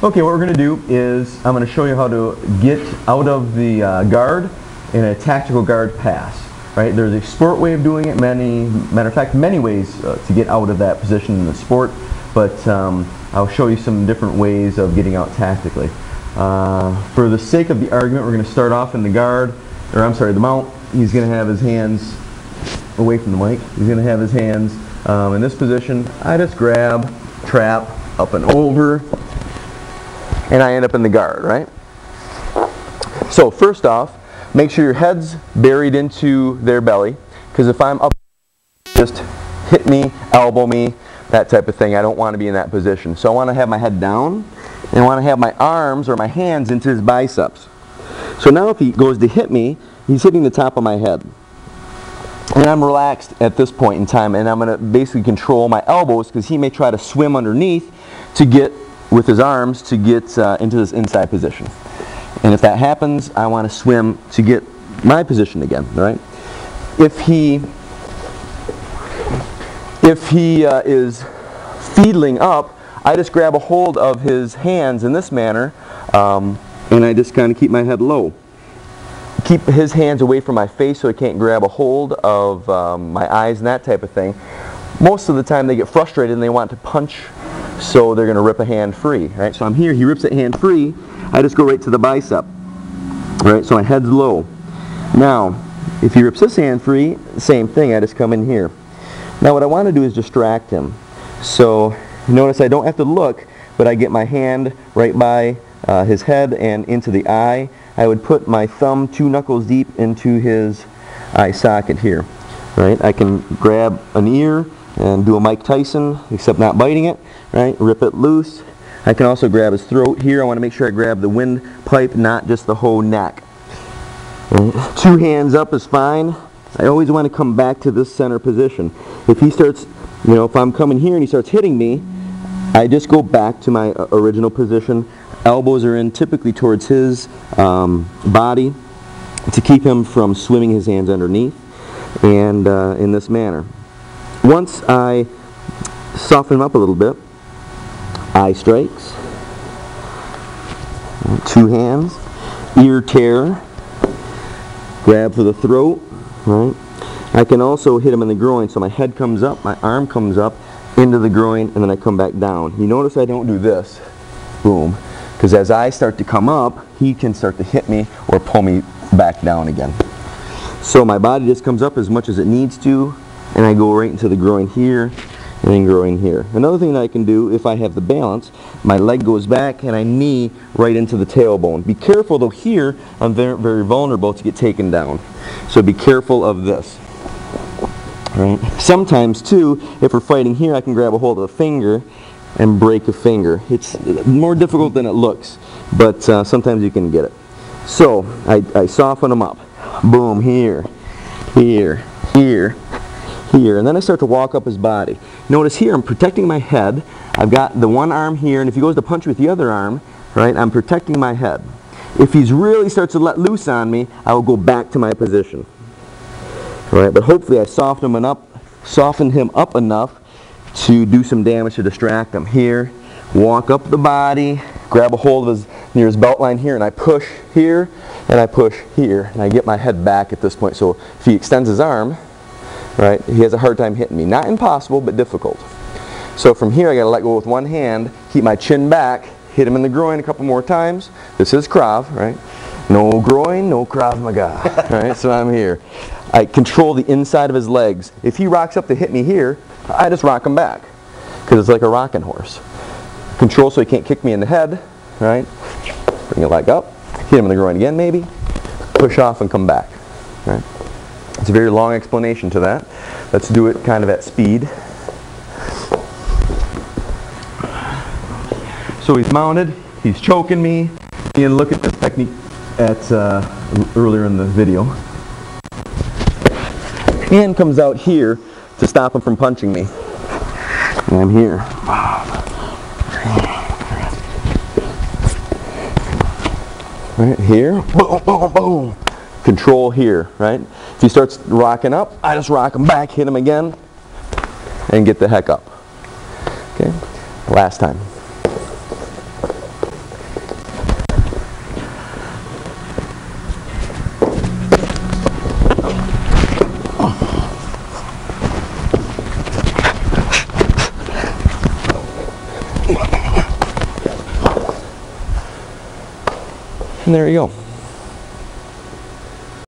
Okay, what we're going to do is I'm going to show you how to get out of the guard in a tactical guard pass. Right? There's a sport way of doing it. Matter of fact, many ways to get out of that position in the sport. But I'll show you some different ways of getting out tactically. For the sake of the argument, we're going to start off in the guard, or I'm sorry, the mount. He's going to have his hands away from the mic. He's going to have his hands in this position. I just grab, trap, up and over, and I end up in the guard, right? So first off, make sure your head's buried into their belly, because if I'm up, just hit me, elbow me, that type of thing. I don't want to be in that position. So I want to have my head down, and I want to have my arms or my hands into his biceps. So now if he goes to hit me, he's hitting the top of my head. And I'm relaxed at this point in time, and I'm going to basically control my elbows, because he may try to swim underneath to get, with his arms, to get into this inside position. And if that happens, I want to swim to get my position again, right? If he is feedling up, I just grab a hold of his hands in this manner, and I just kind of keep my head low. Keep his hands away from my face so he can't grab a hold of my eyes and that type of thing. Most of the time they get frustrated and they want to punch, so they're going to rip a hand free, right? So I'm here, he rips that hand free, I just go right to the bicep, right? So my head's low. Now, if he rips this hand free, same thing, I just come in here. Now what I want to do is distract him. So notice I don't have to look, but I get my hand right by his head and into the eye. I would put my thumb 2 knuckles deep into his eye socket here, right? I can grab an ear and do a Mike Tyson, except not biting it, right? Rip it loose. I can also grab his throat here. I want to make sure I grab the windpipe, not just the whole neck. Right? 2 hands up is fine. I always want to come back to this center position. If he starts, if I'm coming here and he starts hitting me, I just go back to my original position. Elbows are in typically towards his body to keep him from swimming his hands underneath, and in this manner. Once I soften him up a little bit, eye strikes, 2 hands, ear tear, grab for the throat, right? I can also hit him in the groin, so my head comes up, my arm comes up into the groin, and then I come back down. You notice I don't do this, boom, because as I start to come up, he can start to hit me or pull me back down again. So my body just comes up as much as it needs to, and I go right into the groin here, and then groin here. Another thing that I can do, if I have the balance, my leg goes back and I knee right into the tailbone. Be careful though, here I'm very, very vulnerable to get taken down. So be careful of this. Right? Sometimes too, if we're fighting here, I can grab a hold of a finger and break a finger. It's more difficult than it looks, but sometimes you can get it. So I soften them up. Boom, here, here, here, here, and then I start to walk up his body. Notice here I'm protecting my head. I've got the one arm here, and if he goes to punch with the other arm, right, I'm protecting my head. If he really starts to let loose on me, I will go back to my position. Right, but hopefully I soften him up enough to do some damage to distract him. Here, walk up the body, grab a hold of near his belt line here, and I push here, and I push here, and I get my head back at this point. So if he extends his arm, right, he has a hard time hitting me. Not impossible, but difficult. So from here I got to let go with one hand, keep my chin back, hit him in the groin a couple more times. This is Krav, right? No groin, no Krav Maga. Right? So I'm here. I control the inside of his legs. If he rocks up to hit me here, I just rock him back, because it's like a rocking horse. Control so he can't kick me in the head, right? Bring your leg up, hit him in the groin again maybe, push off and come back. Right? It's a very long explanation to that. Let's do it kind of at speed. So he's mounted, he's choking me, and look at this technique at earlier in the video. Hand comes out here to stop him from punching me. And I'm here. Right here, boom, boom, boom. Control here, right? If he starts rocking up, I just rock him back, hit him again, and get the heck up. Okay, last time. And there you go.